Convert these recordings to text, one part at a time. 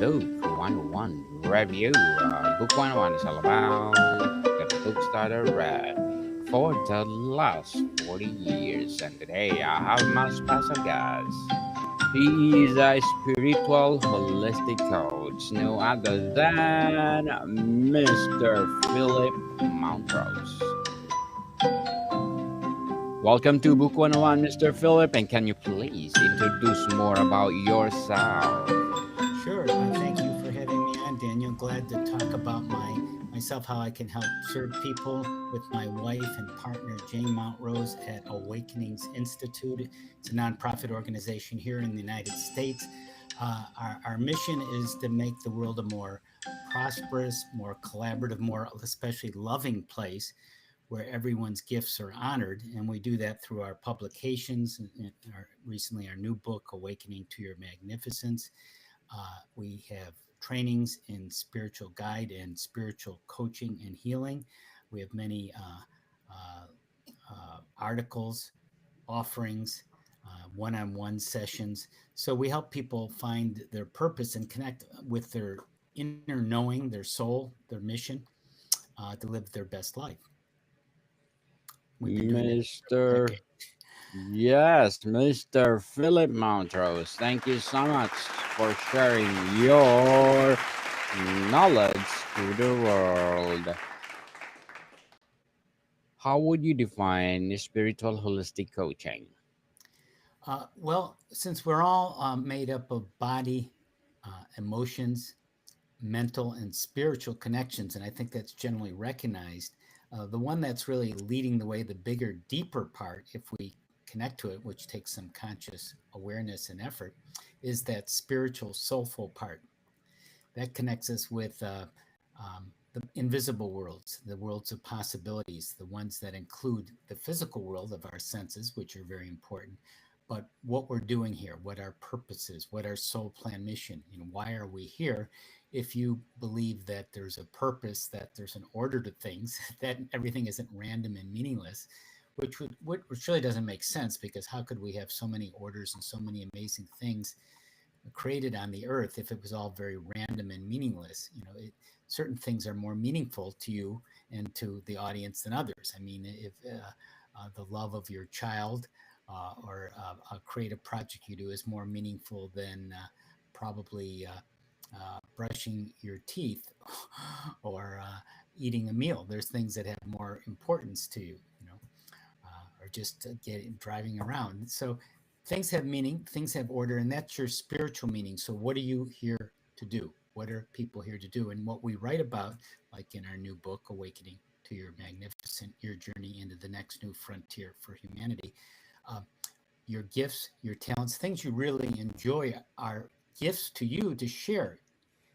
Book 101 Review. Book 101 is all about the books that I read for the last 40 years. And today I have my special guest. He is a spiritual holistic coach, no other than Mr. Phillip Mountrose. Welcome to Book 101, Mr. Phillip, and can you please introduce more about yourself? Sure. Thank you for having me on, Daniel. Glad to talk about myself, how I can help serve people with my wife and partner, Jane Mountrose, at Awakenings Institute. It's a nonprofit organization here in the United States. Our mission is to make the world a more prosperous, more collaborative, more especially loving place where everyone's gifts are honored. And we do that through our publications, and recently our new book, Awakening to Your Magnificence. We have trainings in spiritual guide and spiritual coaching and healing. We have many articles, offerings, one-on-one sessions. So we help people find their purpose and connect with their inner knowing, their soul, their mission, to live their best life. We've been doing that for several Mr. decades. Yes, Mr. Philip Mountrose, thank you so much for sharing your knowledge to the world. How would you define spiritual holistic coaching? Well, since we're all made up of body, emotions, mental and spiritual connections, and I think that's generally recognized. The one that's really leading the way, the bigger, deeper part, if we connect to it, which takes some conscious awareness and effort, is that spiritual, soulful part that connects us with the invisible worlds, the worlds of possibilities, the ones that include the physical world of our senses, which are very important, but what we're doing here, what our purpose is, what our soul plan mission, why are we here? If you believe that there's a purpose, that there's an order to things, that everything isn't random and meaningless, which really doesn't make sense, because how could we have so many orders and so many amazing things created on the earth if it was all very random and meaningless? Certain things are more meaningful to you and to the audience than others. I mean, if the love of your child or a creative project you do is more meaningful than probably brushing your teeth or eating a meal. There's things that have more importance to you, or just driving around. So things have meaning, things have order, and that's your spiritual meaning. So what are you here to do? What are people here to do? And what we write about, like in our new book, Awakening to Your Magnificent, Your Journey into the Next New Frontier for Humanity, uh, your gifts, your talents, things you really enjoy are gifts to you to share.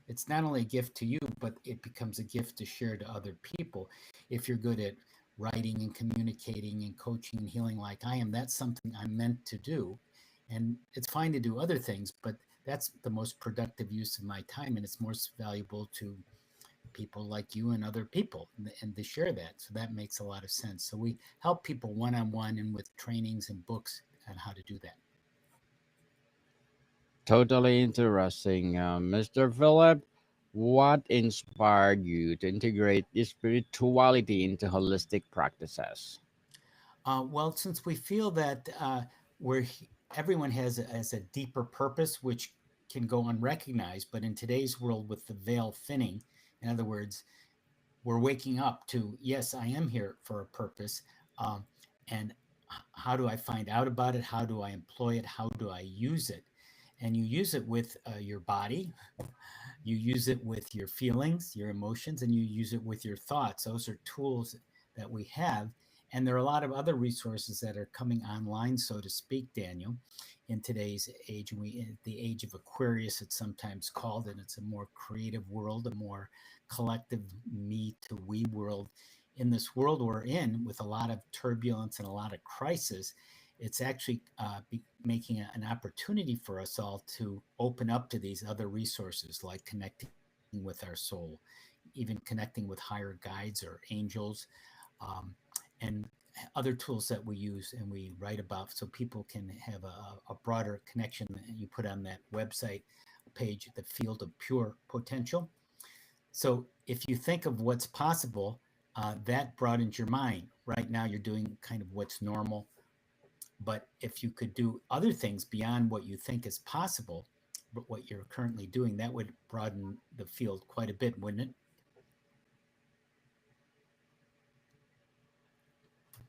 It's not only a gift to you, but it becomes a gift to share to other people. If you're good at writing and communicating and coaching and healing like I am, that's something I'm meant to do. And it's fine to do other things, but that's the most productive use of my time. And it's most valuable to people like you and other people, and to share that. So that makes a lot of sense. So we help people one on one and with trainings and books on how to do that. Totally interesting. Mr. Philip, what inspired you to integrate spirituality into holistic practices? Well, since we feel that we're everyone has a deeper purpose, which can go unrecognized, but in today's world with the veil thinning, in other words, we're waking up to, yes, I am here for a purpose, um, and how do I find out about it? How do I employ it? How do I use it? And you use it with your body, you use it with your feelings, your emotions, and you use it with your thoughts. Those are tools that we have. And there are a lot of other resources that are coming online, so to speak, Daniel, in today's age. In the age of Aquarius, it's sometimes called, and it's a more creative world, a more collective me to we world. In this world we're in, with a lot of turbulence and a lot of crisis, it's actually making an opportunity for us all to open up to these other resources, like connecting with our soul, even connecting with higher guides or angels, um, and other tools that we use and we write about, so people can have a broader connection. You put on that website page, The Field of Pure Potential. So if you think of what's possible, that broadens your mind. Right now, you're doing kind of what's normal. But if you could do other things beyond what you think is possible, but what you're currently doing, that would broaden the field quite a bit, wouldn't it?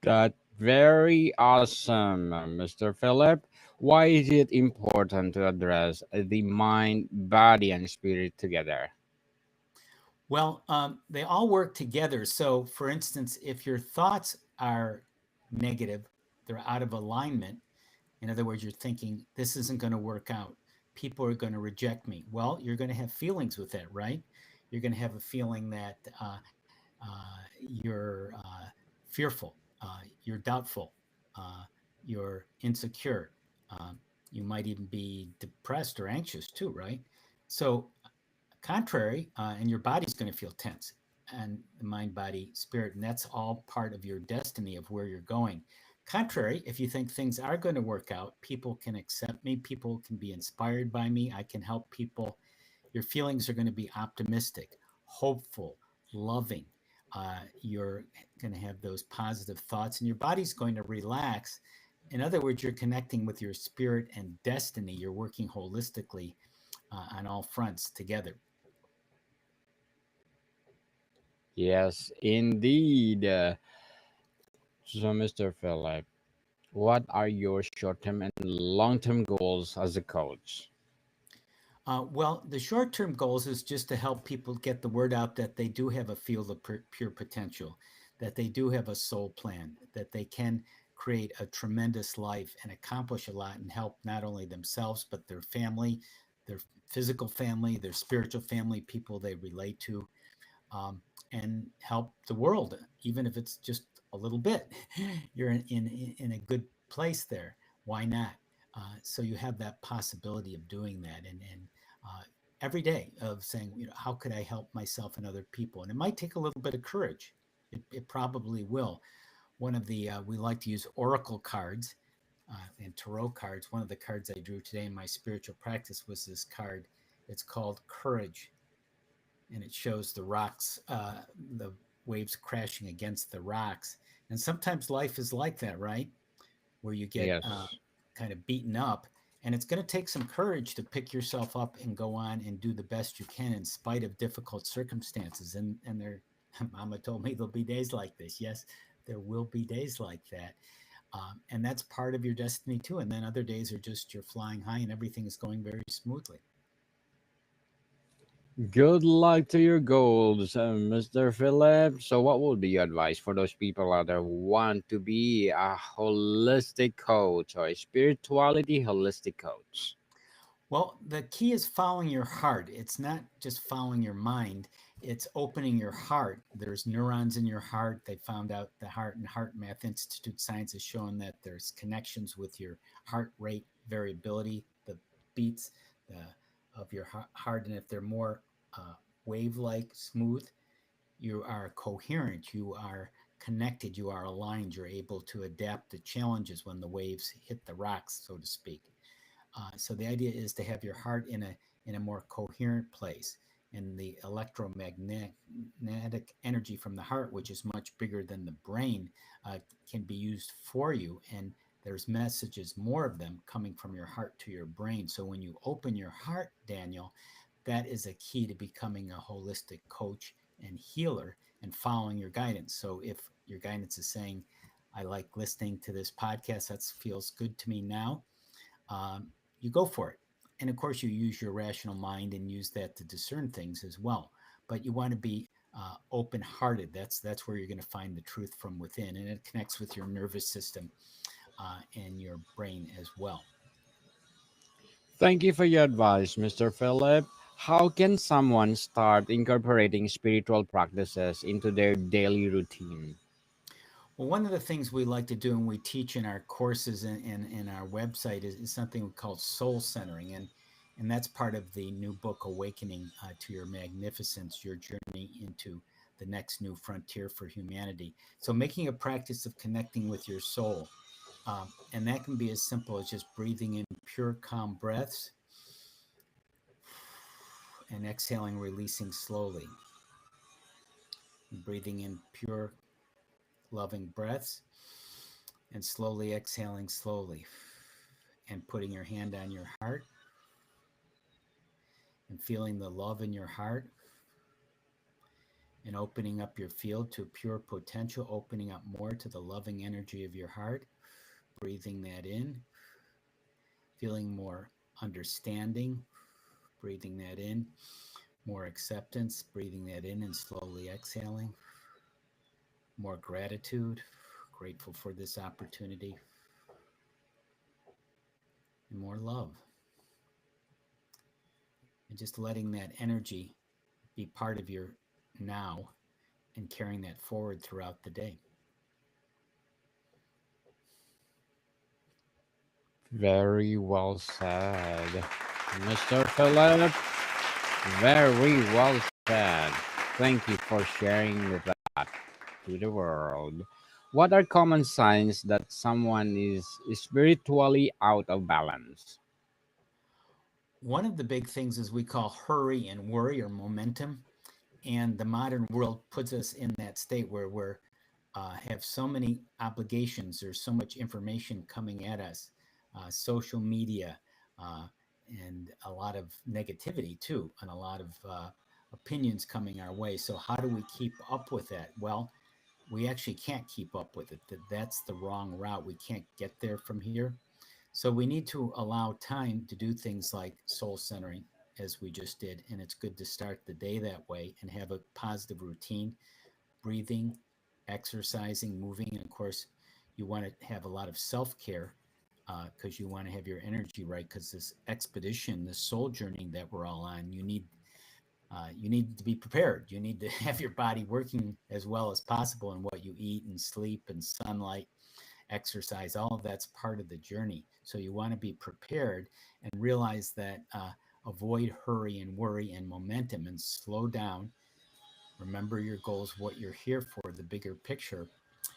That very awesome, Mr. Philip. Why is it important to address the mind, body, and spirit together? Well, they all work together. So, for instance, if your thoughts are negative, they're out of alignment. In other words, you're thinking, this isn't going to work out. People are going to reject me. Well, you're going to have feelings with that, right? You're going to have a feeling that you're fearful, you're doubtful, uh, you're insecure. Um, you might even be depressed or anxious too, right? So contrary, and your body's going to feel tense, and the mind, body, spirit, and that's all part of your destiny of where you're going. Contrary, if you think things are going to work out, people can accept me, people can be inspired by me, I can help people. Your feelings are going to be optimistic, hopeful, loving. You're going to have those positive thoughts, and your body's going to relax. In other words, you're connecting with your spirit and destiny. You're working holistically on all fronts together. Yes, indeed. So, Mr. Philip, what are your short term and long term goals as a coach? Well, the short term goals is just to help people get the word out that they do have a field of pure potential, that they do have a soul plan, that they can create a tremendous life and accomplish a lot and help not only themselves, but their family, their physical family, their spiritual family, people they relate to, um, and help the world, even if it's just a little bit. You're in a good place there. Why not? So you have that possibility of doing that, and uh, every day of saying, how could I help myself and other people? And it might take a little bit of courage. It probably will. One of the we like to use oracle cards and tarot cards. One of the cards I drew today in my spiritual practice was this card. It's called Courage, and it shows the rocks, the waves crashing against the rocks. And sometimes life is like that, right? Where you get Yes. kind of beaten up. And it's going to take some courage to pick yourself up and go on and do the best you can in spite of difficult circumstances. And there, Mama told me there'll be days like this. Yes, there will be days like that. And that's part of your destiny too. And then other days are just you're flying high and everything is going very smoothly. Good luck to your goals, Mr. Philip. So, what would be your advice for those people out there who want to be a holistic coach or a spirituality holistic coach? Well, the key is following your heart. It's not just following your mind, it's opening your heart. There's neurons in your heart. They found out the Heart and Heart Math Institute science has shown that there's connections with your heart rate variability, the beats the, of your heart. And if they're more uh, wave like, smooth, you are coherent, you are connected, you are aligned, you're able to adapt to challenges when the waves hit the rocks, so to speak. So the idea is to have your heart in a more coherent place, and the electromagnetic energy from the heart, which is much bigger than the brain, can be used for you. And there's messages, more of them, coming from your heart to your brain. So when you open your heart, Daniel, that is a key to becoming a holistic coach and healer and following your guidance. So if your guidance is saying, I like listening to this podcast, that feels good to me now, um, you go for it. And of course, you use your rational mind and use that to discern things as well. But you want to be open-hearted. That's where you're going to find the truth from within, and it connects with your nervous system and your brain as well. Thank you for your advice, Mr. Philip. How can someone start incorporating spiritual practices into their daily routine? Well, one of the things we like to do and we teach in our courses and in our website is something we call soul centering. And that's part of the new book, Awakening to Your Magnificence, your journey into the next new frontier for humanity. So making a practice of connecting with your soul. And that can be as simple as just breathing in pure, calm breaths and exhaling, releasing slowly, and breathing in pure, loving breaths, and slowly exhaling slowly, and putting your hand on your heart and feeling the love in your heart and opening up your field to pure potential, opening up more to the loving energy of your heart, breathing that in, feeling more understanding, breathing that in, more acceptance, breathing that in and slowly exhaling, more gratitude, grateful for this opportunity, and more love. And just letting that energy be part of your now and carrying that forward throughout the day. Very well said, Mr. Philip. Very well said. Thank you for sharing that to the world. What are common signs that someone is spiritually out of balance? One of the big things is we call hurry and worry or momentum. And the modern world puts us in that state where we're have so many obligations. There's so much information coming at us, social media, uh, and a lot of negativity too, and a lot of opinions coming our way. So how do we keep up with that? Well, we actually can't keep up with it. That's the wrong route. We can't get there from here. So we need to allow time to do things like soul centering, as we just did. And it's good to start the day that way and have a positive routine, breathing, exercising, moving. And of course, you want to have a lot of self care because you want to have your energy right. Because this expedition, this soul journey that we're all on, you need to be prepared. You need to have your body working as well as possible in what you eat and sleep and sunlight, exercise. All of that's part of the journey. So you want to be prepared and realize that avoid hurry and worry and momentum and slow down. Remember your goals, what you're here for, the bigger picture.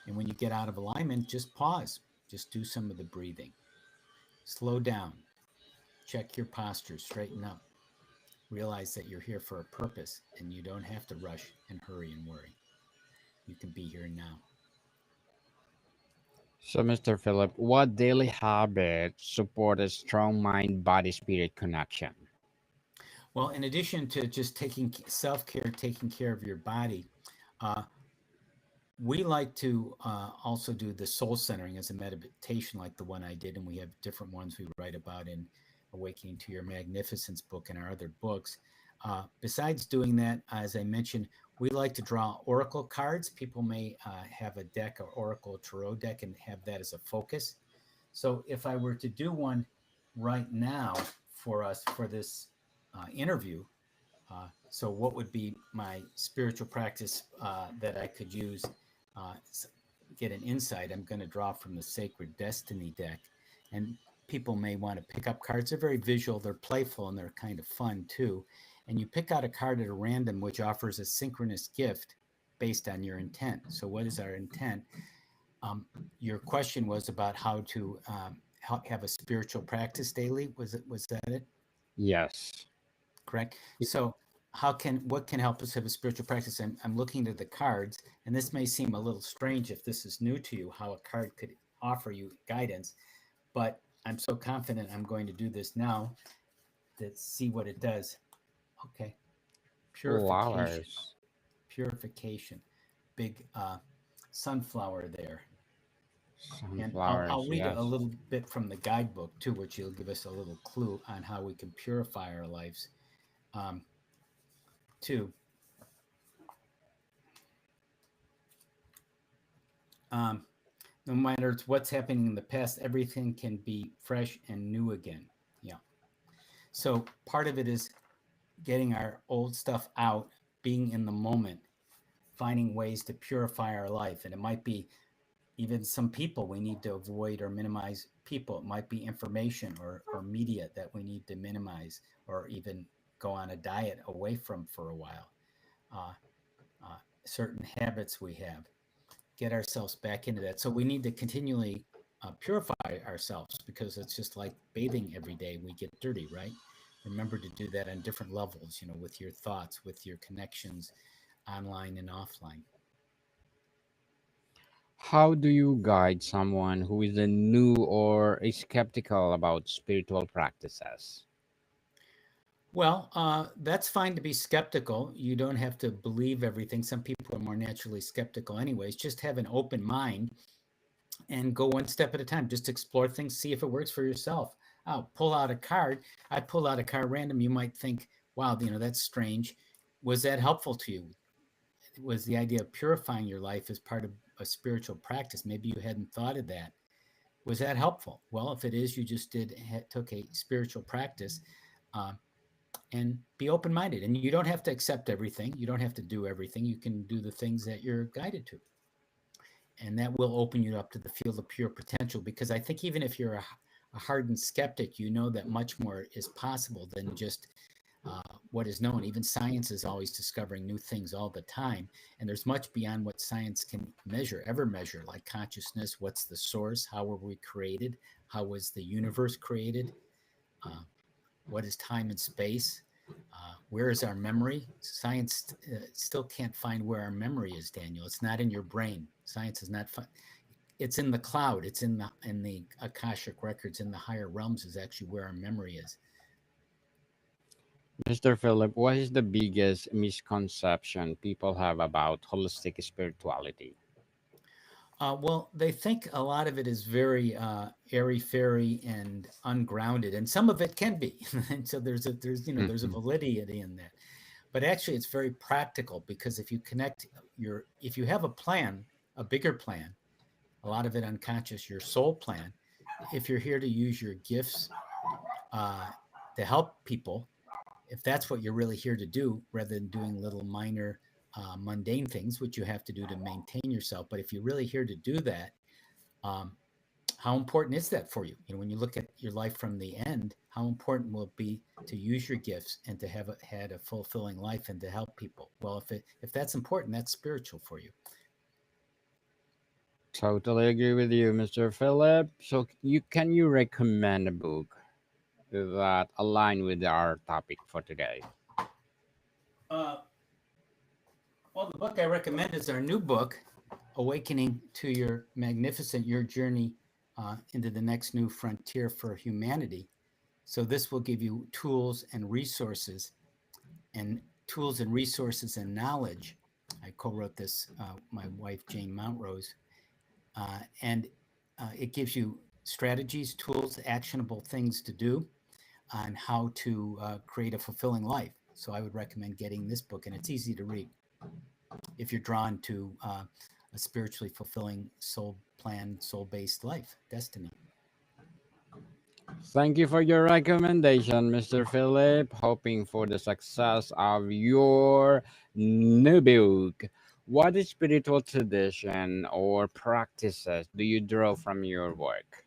And when you get out of alignment, just pause. Just do some of the breathing. Slow down. Check your posture. Straighten up. Realize that you're here for a purpose and you don't have to rush and hurry and worry. You can be here now. So, Mr. Philip, what daily habits support a strong mind body spirit connection? Well, in addition to just taking self care, taking care of your body, uh, we like to also do the soul centering as a meditation, like the one I did, and we have different ones we write about in Awakening to Your Magnificence book and our other books. Besides doing that, as I mentioned, we like to draw oracle cards. People may have a deck, or oracle tarot deck, and have that as a focus. So if I were to do one right now for us for this interview, so, what would be my spiritual practice that I could use? Uh, get an insight. I'm going to draw from the Sacred Destiny deck, and people may want to pick up cards. They're very visual, they're playful, and they're kind of fun too. And you pick out a card at a random, which offers a synchronous gift based on your intent. So, what is our intent? Um, your question was about how to have a spiritual practice daily. Was that it? Yes. Correct. So what can help us have a spiritual practice? I'm looking at the cards, and this may seem a little strange if this is new to you, how a card could offer you guidance, but I'm so confident I'm going to do this now to see what it does. Okay. Purification. Flowers. Purification. Big sunflower there. And I'll Sunflowers, read a yes. little bit from the guidebook too, which will give us a little clue on how we can purify our lives. Um, too. Um, no matter what's happening in the past, everything can be fresh and new again. Yeah. So part of it is getting our old stuff out, being in the moment, finding ways to purify our life. And it might be even some people we need to avoid or minimize people. It might be information or media that we need to minimize or even go on a diet away from for a while. Uh, certain habits we have, get ourselves back into that. So we need to continually purify ourselves because it's just like bathing every day. We get dirty, right? Remember to do that on different levels, with your thoughts, with your connections online and offline. How do you guide someone who is a new or is skeptical about spiritual practices? Well, that's fine to be skeptical. You don't have to believe everything. Some people are more naturally skeptical, anyways. Just have an open mind and go one step at a time. Just explore things, see if it works for yourself. Pull out a card. I pull out a card random. You might think, wow, that's strange. Was that helpful to you? Was the idea of purifying your life as part of a spiritual practice? Maybe you hadn't thought of that. Was that helpful? Well, if it is, you just took a spiritual practice. Uh, and be open minded. And you don't have to accept everything. You don't have to do everything. You can do the things that you're guided to. And that will open you up to the field of pure potential. Because I think even if you're a hardened skeptic, you know that much more is possible than just what is known. Even science is always discovering new things all the time. And there's much beyond what science can ever measure, like consciousness. What's the source? How were we created? How was the universe created? Uh, what is time and space? Where is our memory? Science still can't find where our memory is, Daniel. It's not in your brain. Science is not. It's in the cloud. It's in the akashic records in the higher realms. Is actually where our memory is. Mr. Philip, what is the biggest misconception people have about holistic spirituality? Well, they think a lot of it is very airy fairy and ungrounded, and some of it can be. And so there's a Mhm. validity in that. But actually, it's very practical because if you have a plan, a bigger plan, a lot of it unconscious, your soul plan. If you're here to use your gifts uh, to help people, if that's what you're really here to do, rather than doing little minor mundane things, which you have to do to maintain yourself. But if you're really here to do that, um, how important is that for you? When you look at your life from the end, how important will it be to use your gifts and to have had a fulfilling life and to help people? Well, if that's important, that's spiritual for you. Totally agree with you, Mr. Philip. So, can you recommend a book that align with our topic for today? Uh, well, the book I recommend is our new book, Awakening to Your Magnificent Your Journey into the Next New Frontier for Humanity. So this will give you and tools and resources and knowledge. I co-wrote this, my wife Jane Mountrose, and it gives you strategies, tools, actionable things to do on how to create a fulfilling life. So I would recommend getting this book, and it's easy to read if you're drawn to a spiritually fulfilling soul plan, soul-based life, destiny. Thank you for your recommendation, Mr. Philip. Hoping for the success of your new book. What spiritual tradition or practices do you draw from your work?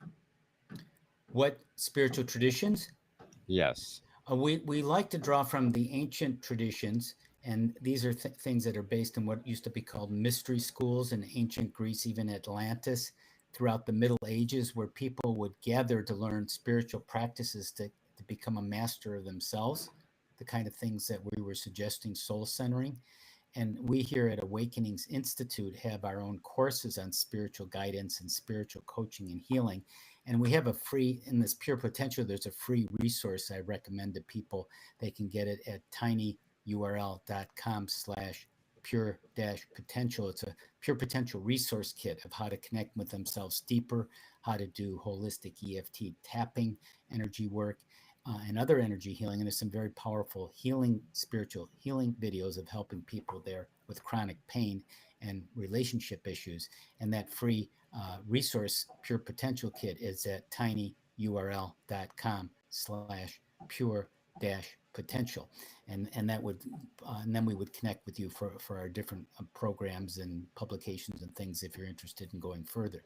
What spiritual traditions? Yes. We like to draw from the ancient traditions, and these are things that are based in what used to be called mystery schools in ancient Greece, even Atlantis, throughout the Middle Ages, where people would gather to learn spiritual practices to become a master of themselves, the kind of things that we were suggesting, soul centering. And we here at Awakenings Institute have our own courses on spiritual guidance and spiritual coaching and healing. And we have in this Pure Potential, there's a free resource I recommend to people. They can get it at tinyurl.com/pure potential. It's a Pure Potential resource kit of how to connect with themselves deeper, how to do holistic EFT tapping, energy work, and other energy healing. And there's some very powerful spiritual healing videos of helping people there with chronic pain and relationship issues. And that free resource, Pure Potential Kit, is at tinyurl.com/pure potential. And that would, and then we would connect with you for our different programs and publications and things if you're interested in going further.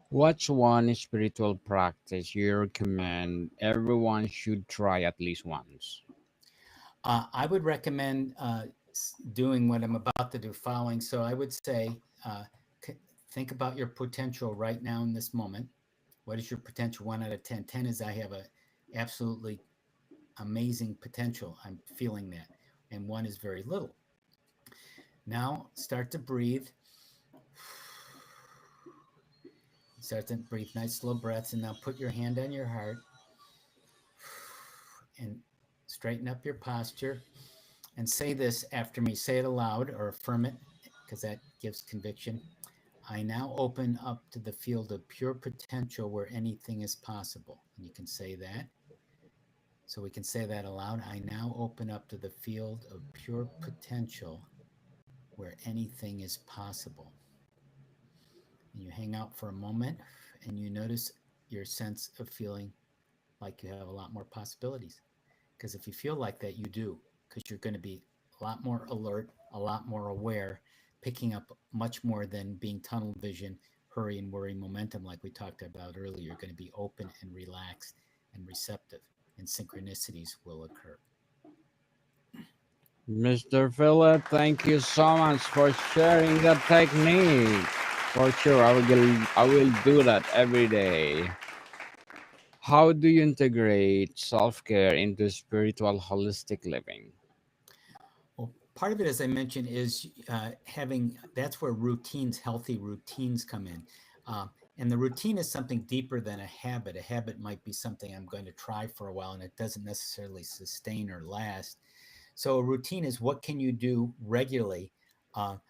What's one spiritual practice you recommend everyone should try at least once? I would recommend doing what I'm about to do following. So I would say, think about your potential right now in this moment. What is your potential? 1 out of 10. 10 is I have absolutely amazing potential. I'm feeling that. And one is very little. Now start to breathe. Start to breathe nice slow breaths. And now put your hand on your heart and straighten up your posture. And say this after me. Say it aloud or affirm it because that gives conviction. I now open up to the field of pure potential where anything is possible. And you can say that. So we can say that aloud. I now open up to the field of pure potential where anything is possible. And you hang out for a moment and you notice your sense of feeling like you have a lot more possibilities. Because if you feel like that, you do, because you're going to be a lot more alert, a lot more aware, picking up much more than being tunnel vision, hurry and worry momentum, like we talked about earlier. You're going to be open and relaxed and receptive, and synchronicities will occur. Mr. Phillip, thank you so much for sharing the technique. For sure, I will do that every day. How do you integrate self care into spiritual holistic living? Well, part of it, as I mentioned, is having that's where routines, healthy routines come in. And the routine is something deeper than a habit. A habit might be something I'm going to try for a while and it doesn't necessarily sustain or last. So a routine is what can you do regularly.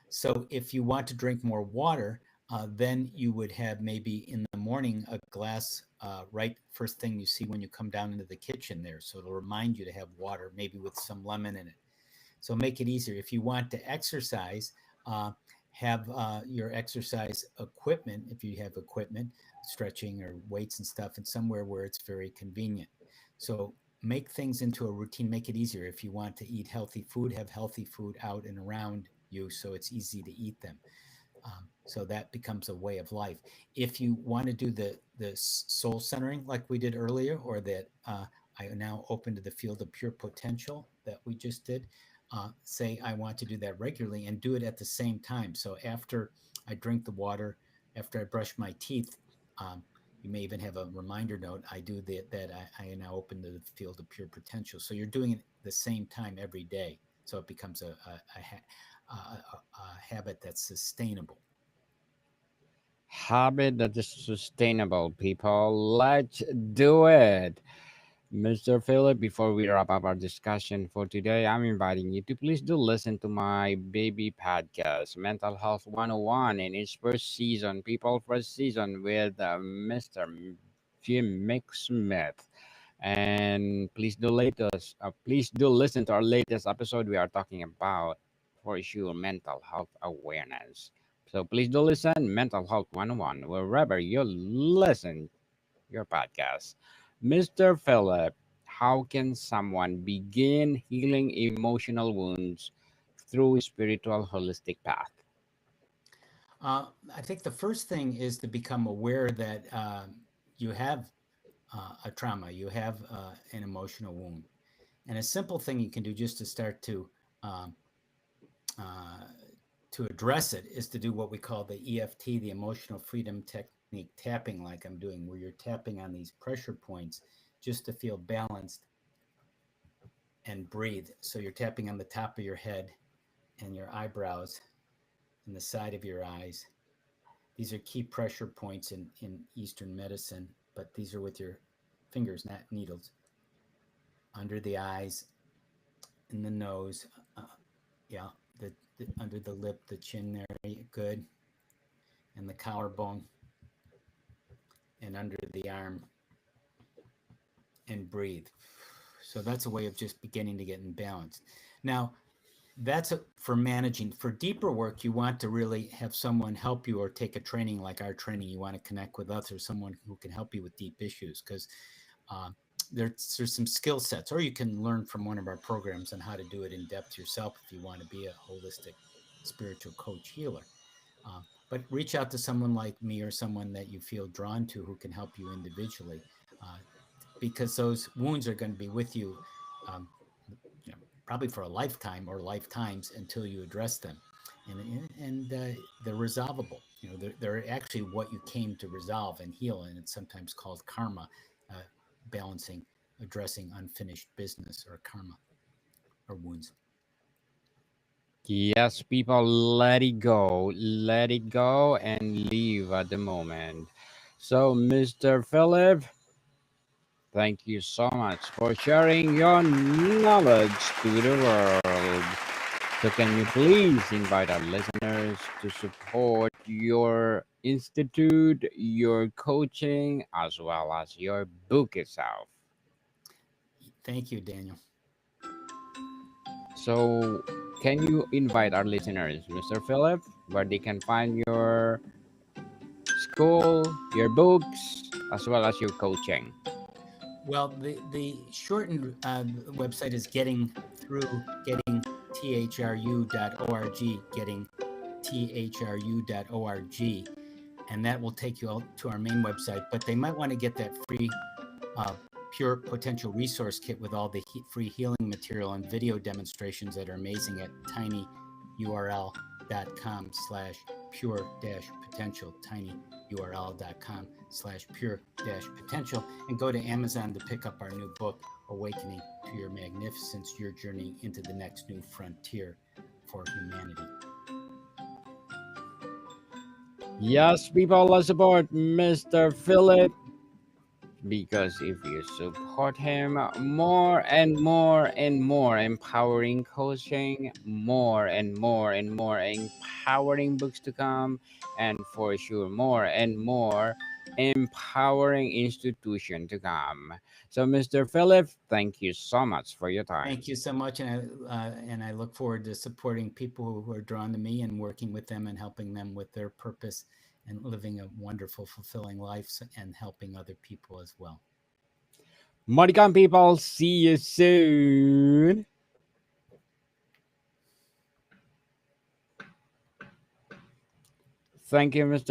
So if you want to drink more water, then you would have maybe in the morning a glass right first thing you see when you come down into the kitchen there. So it'll remind you to have water, maybe with some lemon in it. So make it easier. If you want to exercise, uh, have your exercise equipment, if you have equipment, stretching or weights and stuff, and somewhere where it's very convenient. So make things into a routine, make it easier. If you want to eat healthy food, have healthy food out and around you so it's easy to eat them. So that becomes a way of life. If you want to do the soul centering like we did earlier, or that I now open to the field of pure potential that we just did, say I want to do that regularly and do it at the same time. So after I drink the water, after I brush my teeth, um, you may even have a reminder note. I do that. I now open to the field of pure potential. So you're doing it the same time every day. So it becomes a habit that's sustainable. Habit that is sustainable, people. Let's do it. Mr. Philip, before we wrap up our discussion for today, I'm inviting you to please do listen to my baby podcast, Mental Health 101, in its first season, people first season with Mr. Jim McSmith. And please do listen to our latest episode. We are talking about, for sure, mental health awareness. So please do listen, Mental Health 101, wherever you listen your podcast. Mr. Philip, how can someone begin healing emotional wounds through spiritual holistic path? I think the first thing is to become aware that you have a trauma, you have an emotional wound. And a simple thing you can do just to start um, uh, to address it is to do what we call the EFT, the emotional freedom technique, tapping like I'm doing, where you're tapping on these pressure points just to feel balanced and breathe. So you're tapping on the top of your head and your eyebrows and the side of your eyes. These are key pressure points in Eastern medicine, but these are with your fingers, not needles. Under the eyes, in the nose, uh, yeah, under the lip, the chin there, good, and the collarbone, and under the arm, and breathe. So that's a way of just beginning to get in balance. Now, for managing. For deeper work, you want to really have someone help you or take a training like our training. You want to connect with us or someone who can help you with deep issues because uh, there's some skill sets, or you can learn from one of our programs on how to do it in depth yourself if you want to be a holistic spiritual coach healer. But reach out to someone like me or someone that you feel drawn to who can help you individually, uh, because those wounds are going to be with you, um, you know, probably for a lifetime or lifetimes until you address them, and they're resolvable. They're actually what you came to resolve and heal, and it's sometimes called karma, uh, balancing addressing unfinished business or karma or wounds. Yes, people, let it go, and live at the moment. So, Mr. Philip, thank you so much for sharing your knowledge to the world. So, can you please invite our listeners to support your institute, your coaching, as well as your book itself? Thank you, Daniel. So, can you invite our listeners, Mr. Philip, where they can find your school, your books, as well as your coaching? Well, the shortened website is getting thru.org, getting thru.org, and that will take you out to our main website. But they might want to get that free uh, pure potential resource kit with all the free healing material and video demonstrations that are amazing at tinyurl.com/pure-potential, tinyurl.com/pure-potential, and go to Amazon to pick up our new book, Awakening to Your Magnificence, Your Journey into the Next New Frontier for Humanity. Yes, people, let's support Mr. Philip, because if you support him, more and more and more empowering coaching, more and more and more empowering books to come, and for sure more and more empowering institution to come. So, Mr. Philip, thank you so much for your time. Thank you so much, and I look forward to supporting people who are drawn to me and working with them and helping them with their purpose and living a wonderful, fulfilling life and helping other people as well. Modicon people, see you soon. Thank you, Mr.